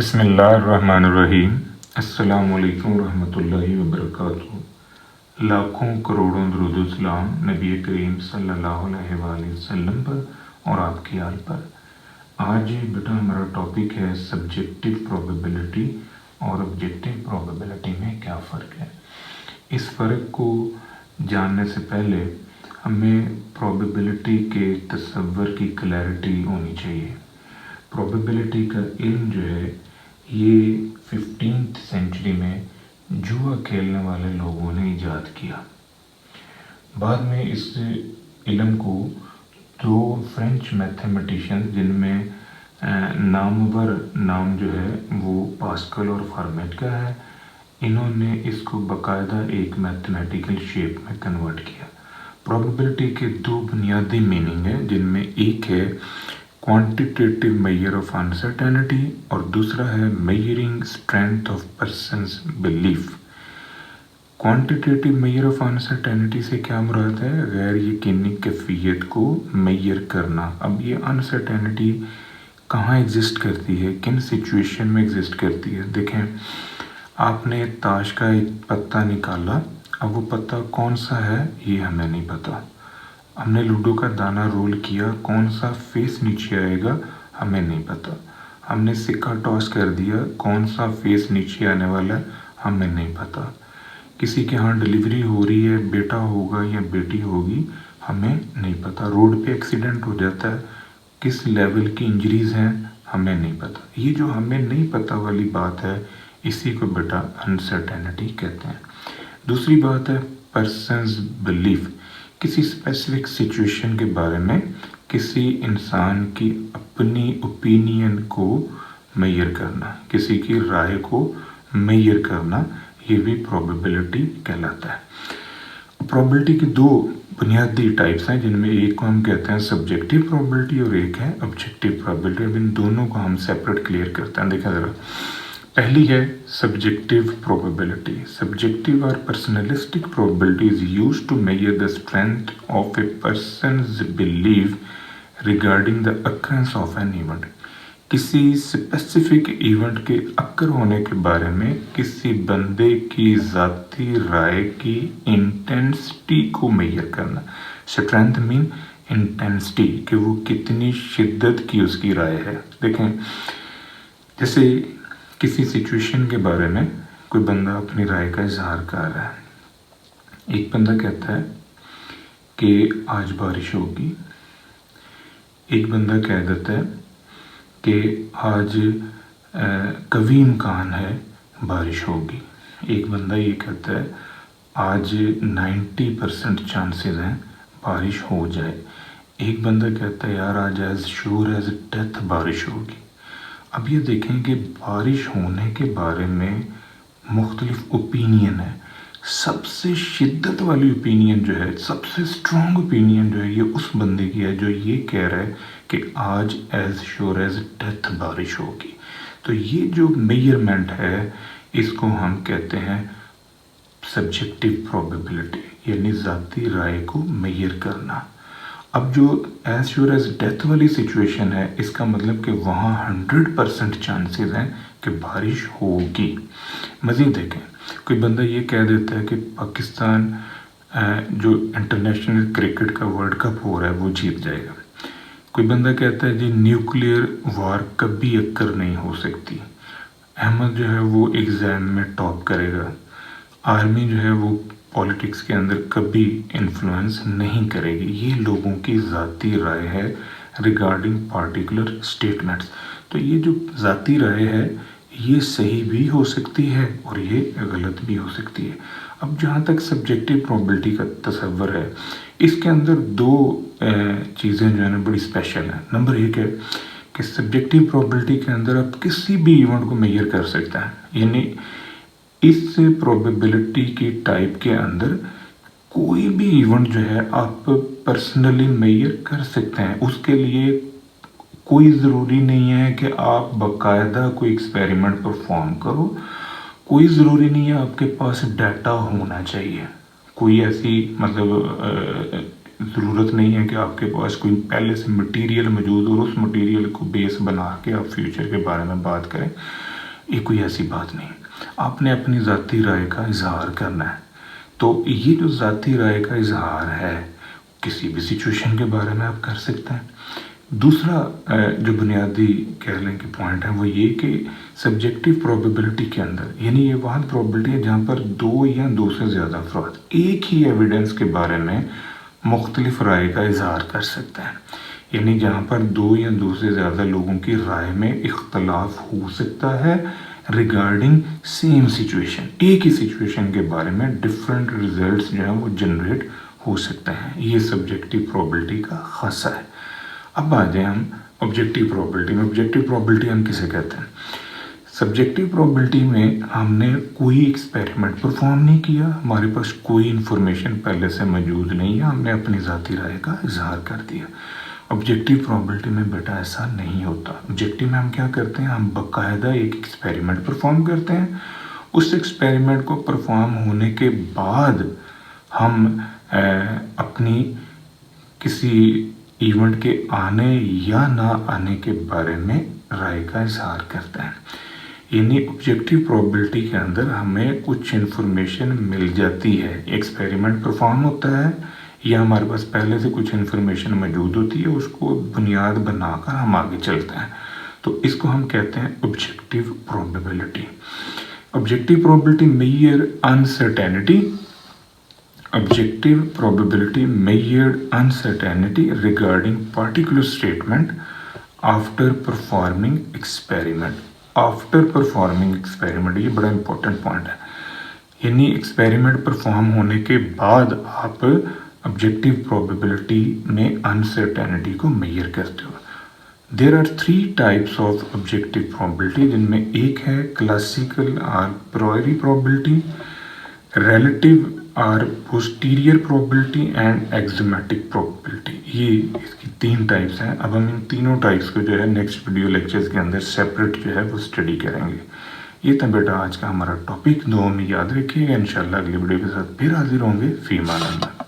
بسم اللہ الرحمن الرحیم۔ السلام علیکم ورحمۃ اللہ وبرکاتہ۔ لاکھوں کروڑوں درود و سلام نبی کریم صلی اللہ علیہ وآلہ وسلم پر اور آپ کی آل پر۔ آج بیٹا ہمارا ٹاپک ہے سبجیکٹیو پروبیبلٹی اور آبجیکٹیو پروبیبلٹی میں کیا فرق ہے۔ اس فرق کو جاننے سے پہلے ہمیں پروبیبلٹی کے تصور کی کلیئرٹی ہونی چاہیے۔ پروبیبلٹی کا علم جو ہے یہ 15th سینچری میں جوا کھیلنے والے لوگوں نے ایجاد کیا۔ بعد میں اس علم کو دو فرینچ میتھمیٹیشین جن میں نامور نام جو ہے وہ پاسکل اور فارمیٹ کا ہے، انہوں نے اس کو باقاعدہ ایک میتھمیٹیکل شیپ میں کنورٹ کیا۔ پروبیبلٹی کے دو بنیادی میننگ ہیں، جن میں ایک ہے کوانٹیٹیو میجر آف انسرٹینٹی اور دوسرا ہے measuring strength of persons belief. Quantitative measure of uncertainty سے کیا مراد ہے؟ غیر یقینی کیفیت کو میجر کرنا۔ اب یہ انسرٹینٹی کہاں ایگزسٹ کرتی ہے، کن سچویشن میں ایگزسٹ کرتی ہے؟ دیکھیں، آپ نے تاش کا ایک پتہ نکالا، اب وہ پتہ کون سا ہے یہ ہمیں نہیں پتا۔ ہم نے لوڈو کا دانہ رول کیا، کون سا فیس نیچے آئے گا ہمیں نہیں پتا۔ ہم نے سکہ ٹاس کر دیا، کون سا فیس نیچے آنے والا ہے ہمیں نہیں پتا۔ کسی کے ہاں ڈیلیوری ہو رہی ہے، بیٹا ہوگا یا بیٹی ہوگی ہمیں نہیں پتا۔ روڈ پہ ایکسیڈنٹ ہو جاتا ہے، کس لیول کی انجریز ہیں ہمیں نہیں پتا۔ یہ جو ہمیں نہیں پتا والی بات ہے، اسی کو بیٹا انسرٹینٹی کہتے ہیں۔ دوسری بات ہے پرسنز بلیف۔ کسی اسپیسیفک سچویشن کے بارے میں کسی انسان کی اپنی اوپینین کو میجر کرنا، کسی کی رائے کو میجر کرنا، یہ بھی پروبیبلٹی کہلاتا ہے۔ پروبیبلٹی کی دو بنیادی ٹائپس ہیں، جن میں ایک کو ہم کہتے ہیں سبجیکٹیو پروبیبلٹی اور ایک ہے آبجیکٹیو پروبیبلٹی۔ اب ان دونوں کو ہم سیپریٹ کلیئر کرتے ہیں۔ دیکھیں ذرا، پہلی ہے سبجیکٹیو پروبیبلٹی۔ سبجیکٹیو اور personalistic probability is used to measure the strength of a person's belief regarding the occurrence of an event. کسی اسپیسیفک ایونٹ کے اکر ہونے کے بارے میں کسی بندے کی ذاتی رائے کی انٹینسٹی کو میجر کرنا۔ اسٹرینتھ مین انٹینسٹی، کہ وہ کتنی شدت کی اس کی رائے ہے۔ دیکھیں، جیسے کسی سچویشن کے بارے میں کوئی بندہ اپنی رائے کا اظہار کر رہا ہے۔ ایک بندہ کہتا ہے کہ آج بارش ہوگی، ایک بندہ کہہ دیتا ہے کہ آج قوی امکان ہے بارش ہوگی، ایک بندہ یہ کہتا ہے آج 90% چانسز ہیں بارش ہو جائے، ایک بندہ کہتا ہے یار آج ایز شیور ایز ڈیتھ بارش ہوگی۔ اب یہ دیکھیں کہ بارش ہونے کے بارے میں مختلف اوپینین ہے۔ سب سے شدت والی اوپینین جو ہے، سب سے اسٹرانگ اوپینین جو ہے، یہ اس بندے کی ہے جو یہ کہہ رہا ہے کہ آج ایز شیور ایز ڈیتھ بارش ہوگی۔ تو یہ جو میجرمنٹ ہے، اس کو ہم کہتے ہیں سبجیکٹیو پروبیبلٹی، یعنی ذاتی رائے کو میجر کرنا۔ اب جو ایز شیور ایز ڈیتھ والی سچویشن ہے، اس کا مطلب کہ وہاں 100% چانسز ہیں کہ بارش ہوگی۔ مزید دیکھیں، کوئی بندہ یہ کہہ دیتا ہے کہ پاکستان جو انٹرنیشنل کرکٹ کا ورلڈ کپ ہو رہا ہے وہ جیت جائے گا۔ کوئی بندہ کہتا ہے جی نیوکلیئر وار کبھی اکر نہیں ہو سکتی، احمد جو ہے وہ ایگزام میں ٹاپ کرے گا، آرمی جو ہے وہ پولیٹکس کے اندر کبھی انفلوئنس نہیں کرے گی۔ یہ لوگوں کی ذاتی رائے ہے ریگارڈنگ پارٹیکولر اسٹیٹمنٹس۔ تو یہ جو ذاتی رائے ہے یہ صحیح بھی ہو سکتی ہے اور یہ غلط بھی ہو سکتی ہے۔ اب جہاں تک سبجیکٹیو پروبیبلٹی کا تصور ہے، اس کے اندر دو چیزیں جو ہیں بڑی اسپیشل ہیں۔ نمبر ایک ہے کہ سبجیکٹیو پروبیبلٹی کے اندر آپ کسی بھی ایونٹ کو میجر کر سکتے ہیں، یعنی اس پروبیبلٹی کی ٹائپ کے اندر کوئی بھی ایونٹ جو ہے آپ پرسنلی میجر کر سکتے ہیں۔ اس کے لیے کوئی ضروری نہیں ہے کہ آپ باقاعدہ کوئی ایکسپیریمنٹ پرفارم کرو، کوئی ضروری نہیں ہے آپ کے پاس ڈیٹا ہونا چاہیے، کوئی ایسی ضرورت نہیں ہے کہ آپ کے پاس کوئی پہلے سے مٹیریل موجود ہو اور اس مٹیریل کو بیس بنا کے آپ فیوچر کے بارے میں بات کریں۔ یہ کوئی ایسی بات نہیں. آپ نے اپنی ذاتی رائے کا اظہار کرنا ہے. تو یہ جو ذاتی رائے کا اظہار ہے کسی بھی سچویشن کے بارے میں آپ کر سکتے ہیں. دوسرا جو بنیادی کہہ لیں کہ پوائنٹ ہے وہ یہ کہ سبجیکٹیو پروبیبلٹی کے اندر، یعنی یہ واحد پروبیبلٹی ہے جہاں پر دو یا دو سے زیادہ افراد ایک ہی ایویڈنس کے بارے میں مختلف رائے کا اظہار کر سکتے ہیں. یعنی جہاں پر دو یا دو سے زیادہ لوگوں کی رائے میں اختلاف ہو سکتا ہے ریگارڈنگ سیم سچویشن، ایک ہی سچویشن کے بارے میں ڈفرینٹ ریزلٹس جو ہیں وہ جنریٹ ہو سکتے ہیں. یہ سبجیکٹیو پروبیبلٹی کا خاصہ ہے. اب آ جائیں ہم آبجیکٹیو پروبیبلٹی میں. آبجیکٹیو پروبیبلٹی ہم کسے کہتے ہیں؟ سبجیکٹیو پروبیبلٹی میں ہم نے کوئی ایکسپیریمنٹ پرفارم نہیں کیا، ہمارے پاس کوئی انفارمیشن پہلے سے موجود نہیں ہے، ہم نے اپنی ذاتی رائے کا اظہار کر دیا. آبجیکٹیو پروبیبلٹی میں بیٹا ایسا نہیں ہوتا. آبجیکٹیو میں ہم کیا کرتے ہیں؟ ہم باقاعدہ ایک ایکسپیریمنٹ پرفارم کرتے ہیں. اس ایکسپیریمنٹ کو پرفارم ہونے کے بعد ہم اپنی کسی ایونٹ کے آنے یا نہ آنے کے بارے میں رائے کا اظہار کرتے ہیں. یعنی آبجیکٹیو پروبیبلٹی کے اندر ہمیں کچھ انفارمیشن مل جاتی ہے، ایکسپیریمنٹ پرفارم ہوتا ہے یا ہمارے پاس پہلے سے کچھ انفارمیشن موجود ہوتی ہے، اس کو بنیاد بنا کر ہم آگے چلتے ہیں. تو اس کو ہم کہتے ہیں objective probability. Objective probability measure uncertainty. Objective probability measured uncertainty regarding particular statement after performing experiment. After performing experiment یہ بڑا امپورٹنٹ پوائنٹ ہے. یعنی ایکسپیریمنٹ پرفارم ہونے کے بعد آپ آبجیکٹیو پروبیبلٹی میں انسرٹینٹی کو میئر کرتے ہو. There are 3 types of objective probability جن میں ایک ہے classical or priori probability, relative اور posterior probability and axiomatic probability. یہ اس کی 3 ٹائپس ہیں. اب ہم ان تینوں ٹائپس کو جو ہے نیکسٹ ویڈیو لیکچرز کے اندر سیپریٹ جو ہے وہ اسٹڈی کریں گے. یہ تھا بیٹا آج کا ہمارا ٹاپک. دعا میں یاد رکھیے گا. انشاءاللہ اگلی ویڈیو کے ساتھ پھر حاضر ہوں گے. فی امان اللہ.